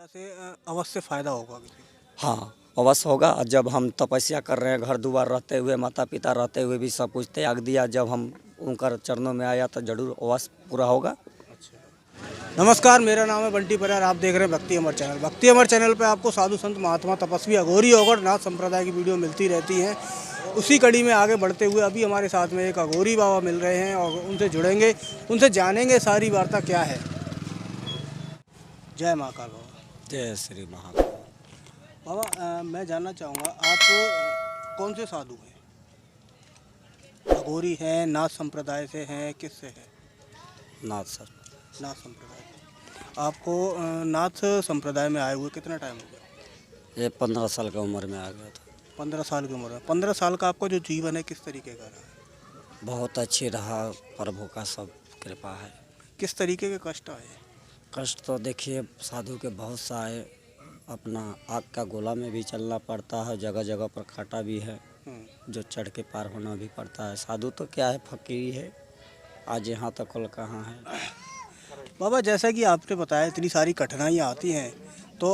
क्रिया से अवश्य फायदा होगा किसी को। हाँ, अवश्य होगा। जब हम तपस्या कर रहे हैं, घर दुआर रहते हुए, माता पिता रहते हुए भी सब कुछ त्याग दिया, जब हम उनका चरणों में आया तो जरूर अवश्य पूरा होगा। नमस्कार, मेरा नाम है बंटी परिहार। आप देख रहे हैं भक्ति अमर चैनल। भक्ति अमर चैनल पे आपको साधु संत महात्मा तपस्वी अघोरी अवगढ़ नाथ संप्रदाय की वीडियो मिलती रहती हैं। उसी कड़ी में आगे बढ़ते हुए अभी हमारे साथ में एक अघोरी बाबा मिल रहे हैं और उनसे जुड़ेंगे, उनसे जानेंगे सारी वार्ता क्या है। जय महाकाल बाबा। जय श्री महाकाल। बाबा, मैं जानना चाहूँगा आप कौन से साधु हैं? अघोरी हैं, नाथ संप्रदाय से हैं, किससे हैं? नाथ सर। नाथ संप्रदाय से। आपको नाथ संप्रदाय में आए हुए कितना टाइम हो गया? ये 15 साल की उम्र में आ गया था। 15 साल की उम्र में। 15 साल का आपका जो जीवन है किस तरीके का रहा? बहुत अच्छी रहा, प्रभु का सब कृपा है। किस तरीके के कष्ट आए? कष्ट तो देखिए साधु के बहुत सा आए। अपना आग का गोला में भी चलना पड़ता है, जगह जगह पर कांटा भी है, जो चढ़ के पार होना भी पड़ता है। साधु तो क्या है, फकीरी है, आज यहाँ तक कल कहाँ है। बाबा, जैसा कि आपने बताया इतनी सारी कठिनाइयाँ आती हैं, तो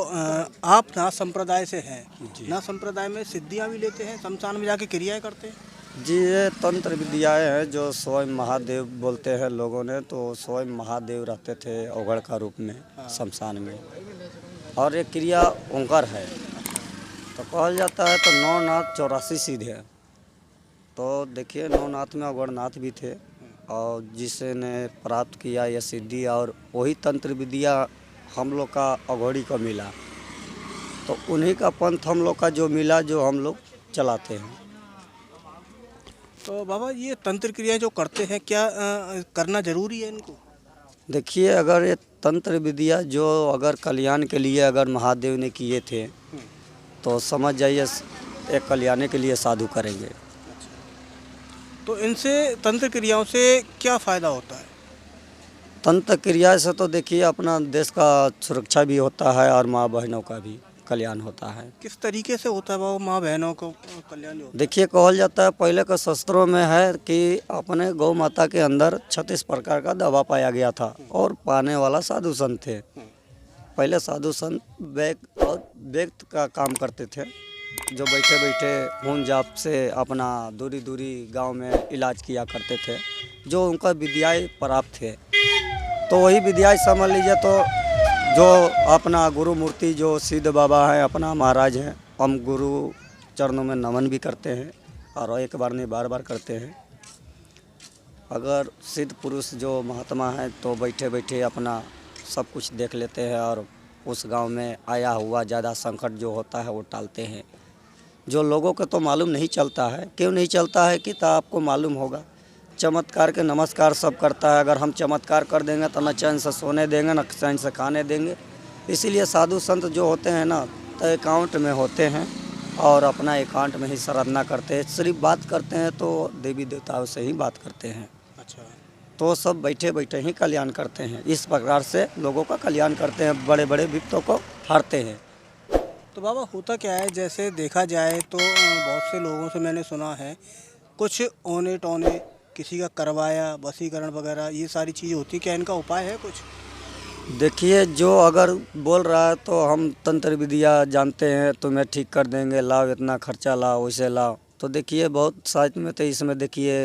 आप नाथ संप्रदाय से हैं। नाथ संप्रदाय में सिद्धियाँ भी लेते हैं, शमशान में जाके क्रियाएं करते हैं? जी, ये तंत्र विद्याएँ हैं जो स्वयं महादेव बोलते हैं लोगों ने, तो स्वयं महादेव रहते थे अवगढ़ का रूप में शमशान में, और ये क्रिया ओंकार है। तो कहा जाता है तो 9 नाथ 84 सीधे। तो देखिए 9 नाथ में अवगढ़ नाथ भी थे, और जिसने प्राप्त किया यह सिद्धि, और वही तंत्र विद्या हम लोग का अघोरी को मिला, तो उन्हीं का पंथ हम लोग का जो मिला, जो हम लोग चलाते हैं। तो बाबा, ये तंत्र क्रियाएं जो करते हैं, क्या करना जरूरी है इनको? देखिए, अगर ये तंत्र विद्या जो अगर कल्याण के लिए अगर महादेव ने किए थे, तो समझ जाइए एक कल्याण के लिए साधु करेंगे। तो इनसे तंत्र क्रियाओं से क्या फ़ायदा होता है? तंत्र क्रिया से तो देखिए अपना देश का सुरक्षा भी होता है, और माँ बहनों का भी कल्याण होता है। किस तरीके से होता है बाबा, माँ बहनों को कल्याण होता है? देखिए, कहल जाता है पहले के शास्त्रों में है कि अपने गौ माता के अंदर 36 प्रकार का दवा पाया गया था, और पाने वाला साधु संत थे। पहले साधु संत व्यक्त का काम करते थे, जो बैठे बैठे खून जाप से अपना दूरी दूरी गांव में इलाज किया करते थे, जो उनका विद्याएं प्राप्त थे। तो वही विद्याएं समझ लीजिए, तो जो अपना गुरु मूर्ति जो सिद्ध बाबा है, अपना महाराज हैं, हम गुरु चरणों में नमन भी करते हैं, और एक बार नहीं बार बार करते हैं। अगर सिद्ध पुरुष जो महात्मा हैं, तो बैठे बैठे अपना सब कुछ देख लेते हैं, और उस गांव में आया हुआ ज़्यादा संकट जो होता है वो टालते हैं। जो लोगों को तो मालूम नहीं चलता है, क्यों नहीं चलता है कि तो आपको मालूम होगा, चमत्कार के नमस्कार सब करता है। अगर हम चमत्कार कर देंगे तो न चैन से सोने देंगे, न चैन से खाने देंगे। इसीलिए साधु संत जो होते हैं ना, तो एकांत में होते हैं, और अपना एकांत में ही साधना करते हैं। सिर्फ बात करते हैं तो देवी देवताओं से ही बात करते हैं। अच्छा, तो सब बैठे बैठे ही कल्याण करते हैं। इस प्रकार से लोगों का कल्याण करते हैं, बड़े बड़े विपतों को हारते हैं। तो बाबा, होता क्या है, जैसे देखा जाए तो बहुत से लोगों से मैंने सुना है, कुछ ओने टोने किसी का करवाया, वशीकरण वगैरह, ये सारी चीज़ें होती है। क्या इनका उपाय है कुछ? देखिए, जो अगर बोल रहा है तो हम तंत्र विद्या जानते हैं, तुम्हें ठीक कर देंगे, लाओ इतना खर्चा लाओ, वैसे लाओ। तो देखिए बहुत साइड में तो इसमें देखिए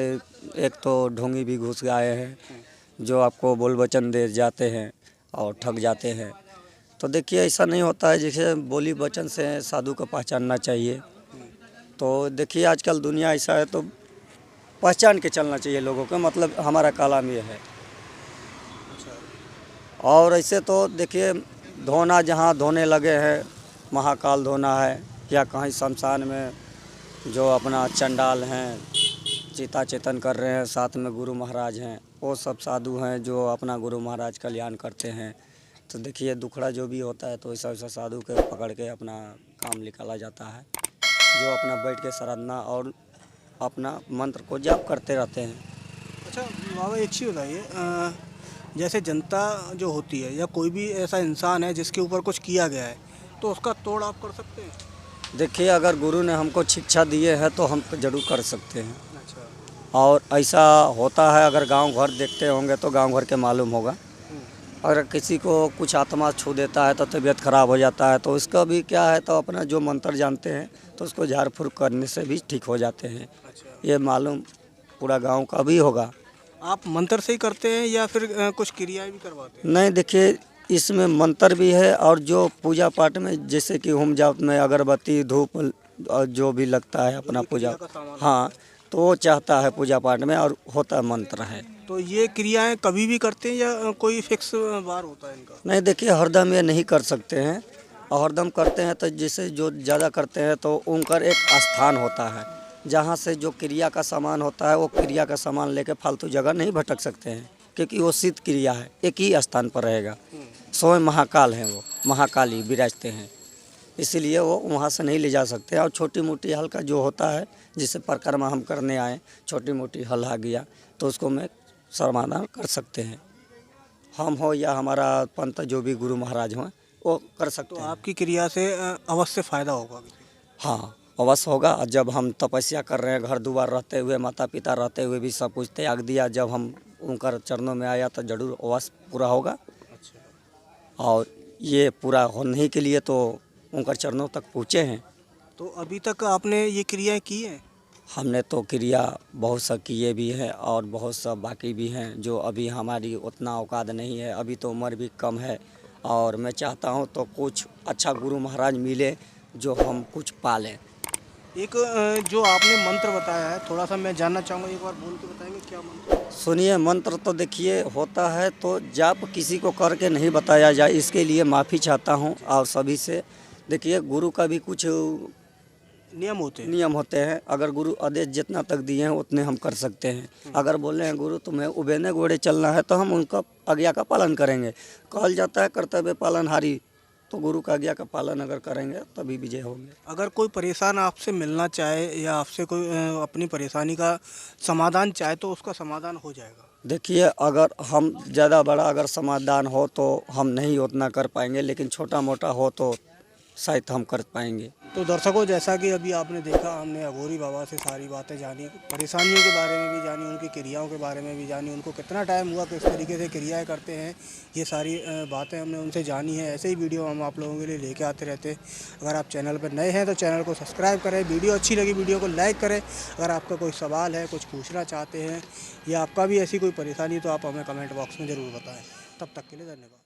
एक तो ढोंगी भी घुस गए हैं, जो आपको बोल वचन दे जाते हैं और ठग जाते हैं। तो देखिए ऐसा नहीं होता है, जैसे बोली वचन से साधु को पहचानना चाहिए। तो देखिए आजकल दुनिया ऐसा है, तो पहचान के चलना चाहिए लोगों को, मतलब हमारा कालम ये है। और ऐसे तो देखिए धोना जहाँ धोने लगे हैं, महाकाल धोना है, या कहीं शमशान में जो अपना चंडाल हैं, चिता चेतन कर रहे हैं, साथ में गुरु महाराज हैं, वो सब साधु हैं जो अपना गुरु महाराज कल्याण करते हैं। तो देखिए दुखड़ा जो भी होता है, तो ऐसा ऐसा साधु के पकड़ के अपना काम निकाला जाता है, जो अपना बैठ के साधना और अपना मंत्र को जाप करते रहते हैं। अच्छा बाबा, एक चीज़ बताइए, जैसे जनता जो होती है, या कोई भी ऐसा इंसान है जिसके ऊपर कुछ किया गया है, तो उसका तोड़ आप कर सकते हैं? देखिए, अगर गुरु ने हमको शिक्षा दिए है तो हम जरूर कर सकते हैं। अच्छा। और ऐसा होता है, अगर गांव घर देखते होंगे तो गांव घर के मालूम होगा। अगर किसी को कुछ आत्मा छू देता है तो तबीयत खराब हो जाता है, तो उसका भी क्या है, तो अपना जो मंत्र जानते हैं तो उसको झाड़ फूँक करने से भी ठीक हो जाते हैं। अच्छा, ये मालूम पूरा गांव का भी होगा। आप मंत्र से ही करते हैं या फिर कुछ क्रियाएं भी करवाते हैं? नहीं, देखिए इसमें मंत्र भी है और जो पूजा पाठ में जैसे कि होम जाप में अगरबत्ती धूप और जो भी लगता है अपना पूजा, क्रिया का सामान हाँ, तो वो चाहता है पूजा पाठ में और होता मंत्र है। तो ये क्रियाएं कभी भी करते हैं या कोई फिक्स बार होता है इनका? नहीं, देखिए हरदम ये नहीं कर सकते हैं, और हरदम करते हैं तो जैसे जो ज़्यादा करते हैं तो उनका एक स्थान होता है जहाँ से जो क्रिया का सामान होता है वो क्रिया का सामान लेके फालतू जगह नहीं भटक सकते हैं, क्योंकि वो सिद्ध क्रिया है, एक ही स्थान पर रहेगा। स्वयं महाकाल हैं, वो महाकाली विराजते हैं, इसीलिए वो वहाँ से नहीं ले जा सकते। और छोटी मोटी हल का जो होता है, जिसे परिक्रमा हम करने आए, छोटी मोटी हल आ गया तो उसको मैं समाधान कर सकते हैं, हम हो या हमारा पंथ जो भी गुरु महाराज हों वो कर सकते तो हैं। आपकी क्रिया से अवश्य फायदा होगा किसी को। हाँ, अवश्य होगा। और जब हम तपस्या कर रहे हैं, घर द्वार रहते हुए, माता पिता रहते हुए भी सब कुछ त्याग दिया, जब हम उनका चरणों में आया तो जरूर अवश्य पूरा होगा। अच्छा, और ये पूरा होने के लिए तो उनका चरणों तक पहुँचे हैं। तो अभी तक आपने ये क्रियाएं की हैं? हमने तो क्रिया बहुत सा किए भी हैं और बहुत सा बाकी भी हैं, जो अभी हमारी उतना औकात नहीं है, अभी तो उम्र भी कम है। और मैं चाहता हूँ तो कुछ अच्छा गुरु महाराज मिले जो हम कुछ पालें। एक जो आपने मंत्र बताया है, थोड़ा सा मैं जानना चाहूँगा, एक बार बोल के बताएंगे क्या मंत्र है? सुनिए, मंत्र तो देखिए होता है तो जाप किसी को करके नहीं बताया जाए, इसके लिए माफ़ी चाहता हूँ आप सभी से। देखिए गुरु का भी कुछ नियम होते हैं। नियम होते हैं, अगर गुरु आदेश जितना तक दिए हैं उतने हम कर सकते हैं। अगर बोले हैं गुरु तुम्हें उबेने घोड़े चलना है तो हम उनका आज्ञा का पालन करेंगे। कहल जाता है कर्तव्य पालनहारी, तो गुरु का आज्ञा का पालन अगर करेंगे तभी विजय होंगे। अगर कोई परेशान आपसे मिलना चाहे या आपसे कोई अपनी परेशानी का समाधान चाहे तो उसका समाधान हो जाएगा? देखिए अगर हम ज़्यादा बड़ा अगर समाधान हो तो हम नहीं उतना कर पाएंगे, लेकिन छोटा मोटा हो तो शायद हम कर पाएंगे। तो दर्शकों, जैसा कि अभी आपने देखा, हमने अघोरी बाबा से सारी बातें जानी, परेशानियों के बारे में भी जानी, उनकी क्रियाओं के बारे में भी जानी, उनको कितना टाइम हुआ, किस तरीके से क्रियाएं करते हैं, ये सारी बातें हमने उनसे जानी है। ऐसे ही वीडियो हम आप लोगों के लिए लेके आते रहते हैं। अगर आप चैनल पर नए हैं तो चैनल को सब्सक्राइब करें, वीडियो अच्छी लगी वीडियो को लाइक करें। अगर आपका कोई सवाल है, कुछ पूछना चाहते हैं या आपका भी ऐसी कोई परेशानी तो आप हमें कमेंट बॉक्स में ज़रूर बताएँ। तब तक के लिए धन्यवाद।